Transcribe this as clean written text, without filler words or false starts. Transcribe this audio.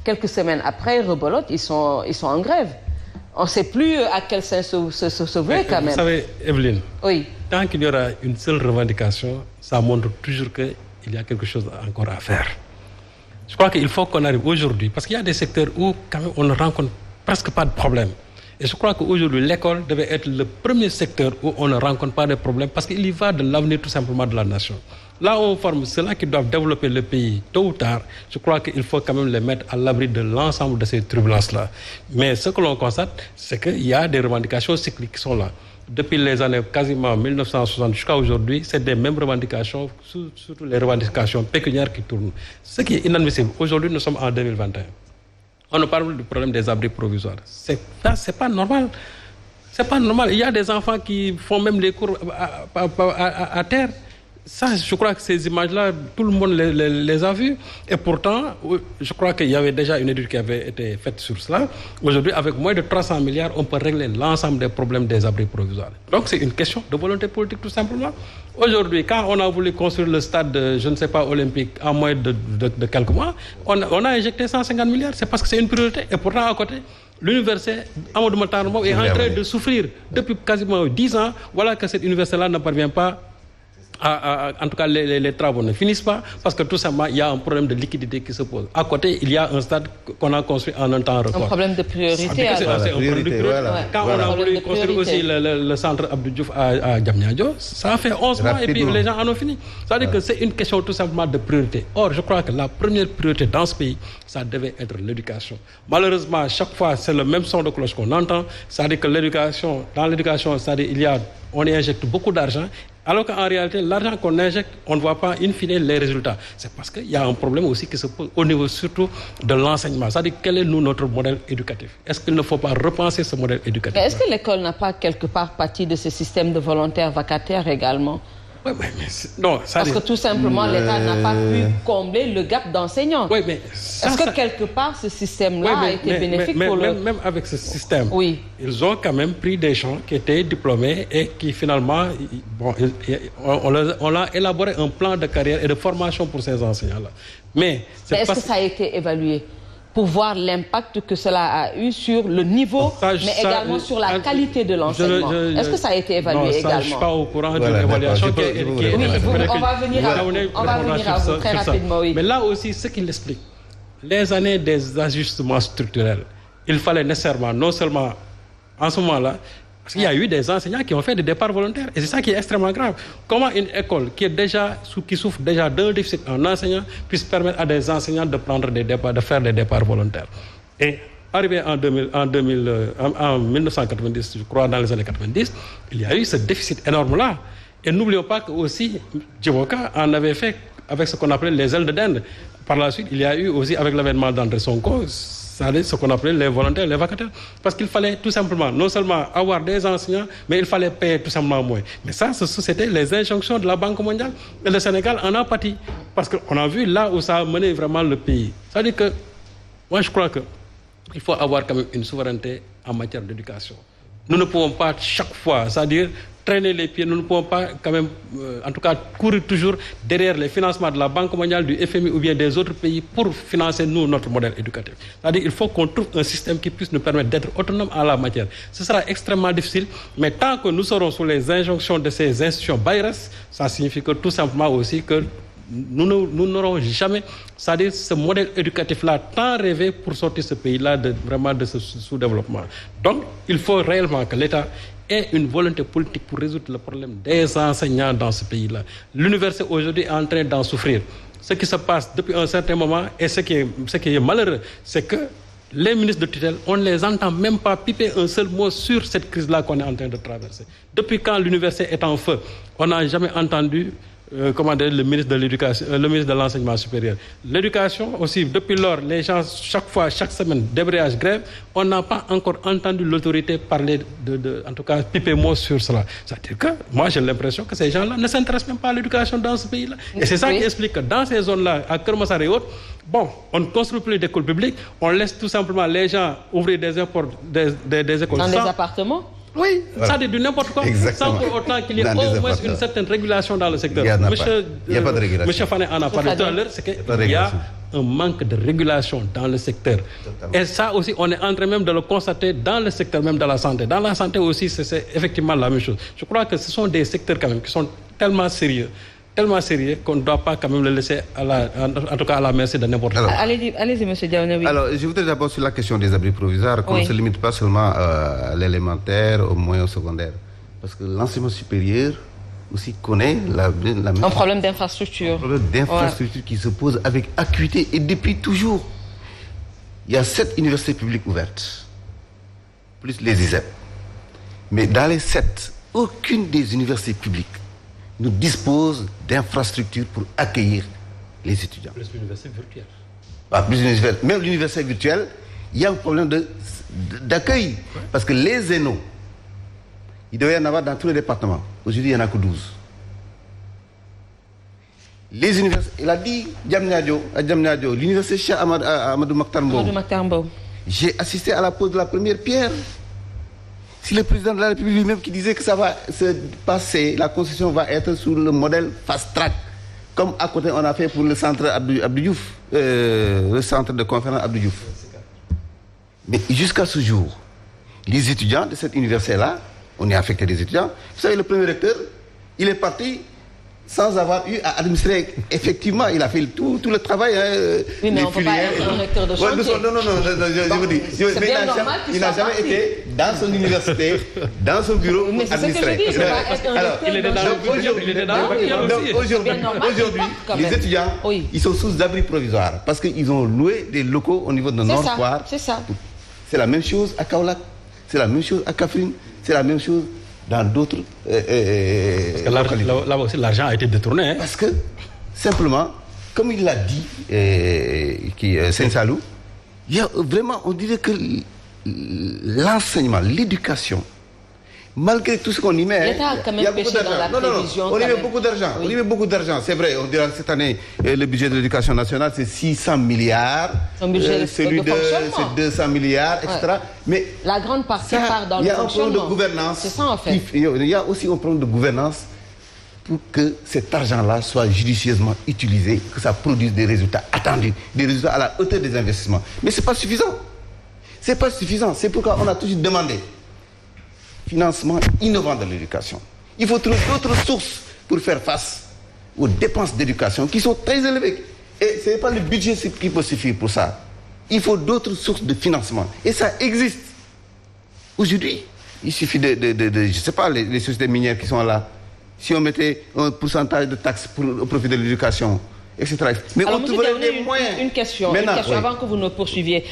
Quelques semaines après, rebelote, ils sont en grève. On ne sait plus à quel sens se vouer quand même. Vous savez, Evelyne, oui. Tant qu'il y aura une seule revendication, ça montre toujours qu'il y a quelque chose encore à faire. Je crois qu'il faut qu'on arrive aujourd'hui, parce qu'il y a des secteurs où quand même on ne rencontre presque pas de problème. Et je crois qu'aujourd'hui, l'école devait être le premier secteur où on ne rencontre pas de problème, parce qu'il y va de l'avenir tout simplement de la nation. Là où on forme ceux-là qui doivent développer le pays tôt ou tard, je crois qu'il faut quand même les mettre à l'abri de l'ensemble de ces turbulences-là. Mais ce que l'on constate, c'est qu'il y a des revendications cycliques qui sont là. Depuis les années quasiment 1960 jusqu'à aujourd'hui, c'est des mêmes revendications, surtout les revendications pécuniaires qui tournent. Ce qui est inadmissible. Aujourd'hui, nous sommes en 2021. On nous parle du problème des abris provisoires. C'est pas normal. C'est pas normal. Il y a des enfants qui font même les cours à terre. Ça, je crois que ces images-là, tout le monde les a vues. Et pourtant, je crois qu'il y avait déjà une étude qui avait été faite sur cela. Aujourd'hui, avec moins de 300 milliards, on peut régler l'ensemble des problèmes des abris provisoires. Donc, c'est une question de volonté politique, tout simplement. Aujourd'hui, quand on a voulu construire le stade, je ne sais pas, olympique, en moins de quelques mois, on a injecté 150 milliards. C'est parce que c'est une priorité. Et pourtant, à côté, l'université Amadou Mahtar Mbow est en train de souffrir depuis quasiment 10 ans. Voilà que cette université-là ne parvient pas. En tout cas, les travaux ne finissent pas parce que tout simplement, il y a un problème de liquidité qui se pose. À côté, il y a un stade qu'on a construit en un temps record. Un problème de priorité. C'est un problème de priorité. Quand on a voulu construire aussi le centre Abdou Diouf à Diamniadio, ça a fait 11 mois et puis les gens en ont fini. C'est-à-dire que c'est une question tout simplement de priorité. Or, je crois que la première priorité dans ce pays, ça devait être l'éducation. Malheureusement, chaque fois, c'est le même son de cloche qu'on entend. C'est-à-dire que l'éducation, dans l'éducation, c'est-à-dire on y injecte beaucoup d'argent. Alors qu'en réalité, l'argent qu'on injecte, on ne voit pas in fine les résultats. C'est parce qu'il y a un problème aussi qui se pose au niveau surtout de l'enseignement. C'est-à-dire quel est notre modèle éducatif? Est-ce qu'il ne faut pas repenser ce modèle éducatif? Mais est-ce que l'école n'a pas quelque part partie de ce système de volontaires vacataires également? Oui, mais non, parce que tout simplement, l'État n'a pas pu combler le gap d'enseignants. Oui, mais est-ce que quelque part, ce système-là a été bénéfique pour le... Même avec ce système, oui. Ils ont quand même pris des gens qui étaient diplômés et qui finalement, bon, on a élaboré un plan de carrière et de formation pour ces enseignants-là. Mais est-ce que ça a été évalué pour voir l'impact que cela a eu sur le niveau, mais également sur la qualité de l'enseignement? Est-ce que ça a été évalué également? Je ne suis pas au courant d'une évaluation qui est... On va venir à vous très rapidement, oui. Mais là aussi, ce qu'il explique, les années des ajustements structurels, il fallait nécessairement, non seulement en ce moment-là, parce qu'il y a eu des enseignants qui ont fait des départs volontaires. Et c'est ça qui est extrêmement grave. Comment une école qui souffre déjà d'un déficit en enseignants puisse permettre à des enseignants de prendre des départs, de faire des départs volontaires. Et arrivé en 1990, je crois, dans les années 90, il y a eu ce déficit énorme-là. Et n'oublions pas que aussi, Djiboka en avait fait avec ce qu'on appelait les ailes de dinde. Par la suite, il y a eu aussi, avec l'avènement d'André Sonko, ce qu'on appelait les volontaires, les vacataires. Parce qu'il fallait tout simplement, non seulement avoir des enseignants, mais il fallait payer tout simplement moins. Mais ça, c'était les injonctions de la Banque mondiale. Et le Sénégal en a pâti. Parce qu'on a vu là où ça a mené vraiment le pays. C'est-à-dire que, moi je crois qu'il faut avoir quand même une souveraineté en matière d'éducation. Nous ne pouvons pas chaque fois, c'est-à-dire traîner les pieds, nous ne pouvons pas quand même, en tout cas, courir toujours derrière les financements de la Banque mondiale, du FMI ou bien des autres pays pour financer, nous, notre modèle éducatif. C'est-à-dire qu'il faut qu'on trouve un système qui puisse nous permettre d'être autonomes en la matière. Ce sera extrêmement difficile, mais tant que nous serons sous les injonctions de ces institutions bailleresses, ça signifie que tout simplement aussi que nous n'aurons jamais, c'est-à-dire ce modèle éducatif-là tant rêvé pour sortir ce pays-là vraiment de ce sous-développement. Donc, il faut réellement que l'État ait une volonté politique pour résoudre le problème des enseignants dans ce pays-là. L'université aujourd'hui est en train d'en souffrir. Ce qui se passe depuis un certain moment et ce qui est malheureux, c'est que les ministres de tutelle, on ne les entend même pas piper un seul mot sur cette crise-là qu'on est en train de traverser. Depuis quand l'université est en feu, on n'a jamais entendu le ministre de l'éducation, le ministre de l'enseignement supérieur. L'éducation aussi, depuis lors, les gens, chaque semaine, débrayage, grève, on n'a pas encore entendu l'autorité parler en tout cas, piper mot sur cela. C'est-à-dire que, moi, j'ai l'impression que ces gens-là ne s'intéressent même pas à l'éducation dans ce pays-là. Et c'est ça qui explique que dans ces zones-là, à Kermassar et autres, bon, on ne construit plus d'écoles publiques, on laisse tout simplement les gens ouvrir des écoles. Dans des appartements? Oui, voilà. Ça dit du n'importe quoi. Exactement. Sans pour autant qu'il y ait au moins une certaine régulation dans le secteur. Il n'y a pas de régulation. Monsieur Fane en a parlé tout à l'heure, c'est qu'il y a un manque de régulation dans le secteur. Totalement. Et ça aussi, on est en train même de le constater dans le secteur même de la santé. Dans la santé aussi, c'est effectivement la même chose. Je crois que ce sont des secteurs quand même qui sont tellement sérieux qu'on ne doit pas quand même le laisser en tout cas à la merci de n'importe qui. Allez-y, monsieur Diaouna. Alors, je voudrais d'abord sur la question des abris provisoires, qu'on ne se limite pas seulement à l'élémentaire, au moyen, au secondaire. Parce que l'enseignement supérieur aussi connaît un problème d'infrastructure. Un problème d'infrastructure qui se pose avec acuité et depuis toujours. Il y a 7 universités publiques ouvertes, plus les ISEP. Mais dans les 7, aucune des universités publiques ne dispose d'infrastructures pour accueillir les étudiants. Plus l'université virtuelle. Même l'université virtuelle, il y a un problème d'accueil. Ouais. Parce que les ENO, il devait y en avoir dans tous les départements. Aujourd'hui, il n'y en a que 12. Les universités, il a dit, l'université Cheikh Amadou Mahtar Mbow. J'ai assisté à la pose de la première pierre. Si le président de la République lui-même qui disait que ça va se passer, la Constitution va être sous le modèle fast-track, comme à côté on a fait pour le centre Abdou Diouf, le centre de conférence Abdou Diouf. Mais jusqu'à ce jour, les étudiants de cette université-là, on est affecté des étudiants. Vous savez, le premier recteur, il est parti sans avoir eu à administrer. Effectivement, il a fait tout le travail. Oui, mais on ne peut pas être un recteur de chantier. Non, je vous dis. Il n'a jamais été dans son université, dans son bureau, mais c'est administrer. Ce que je dis, c'est pas être un recteur. Aujourd'hui, les étudiants, ils sont sous abri provisoire parce qu'ils ont loué des locaux au niveau de Nord-Foire. C'est ça. C'est la même chose à Kaolack, c'est la même chose à Kaffrine, c'est la même chose dans d'autres... parce que là aussi, l'argent a été détourné. Hein. Parce que, simplement, comme il l'a dit, Saint-Salou, il y a vraiment, on dirait que l'enseignement, l'éducation, malgré tout ce qu'on y met... L'État a quand même pêché dans la prévision. On y met beaucoup d'argent. Oui. On y met beaucoup d'argent. C'est vrai, on dirait que cette année, le budget de l'éducation nationale, c'est 600 milliards. Un budget celui de c'est 200 milliards, etc. Ouais. Mais la grande partie part dans le fonctionnement. Il y a un problème de gouvernance. C'est ça, en fait. Il y a aussi un problème de gouvernance pour que cet argent-là soit judicieusement utilisé, que ça produise des résultats attendus, des résultats à la hauteur des investissements. Mais ce n'est pas suffisant. Ce n'est pas suffisant. C'est pourquoi on a toujours demandé financement innovant de l'éducation. Il faut trouver d'autres sources pour faire face aux dépenses d'éducation qui sont très élevées. Et ce n'est pas le budget qui peut suffire pour ça. Il faut d'autres sources de financement. Et ça existe. Aujourd'hui, il suffit je ne sais pas, les sociétés minières qui sont là. Si on mettait un pourcentage de taxes au profit de l'éducation, etc. Mais alors, on trouverait des moyens. Une question avant que vous ne poursuiviez.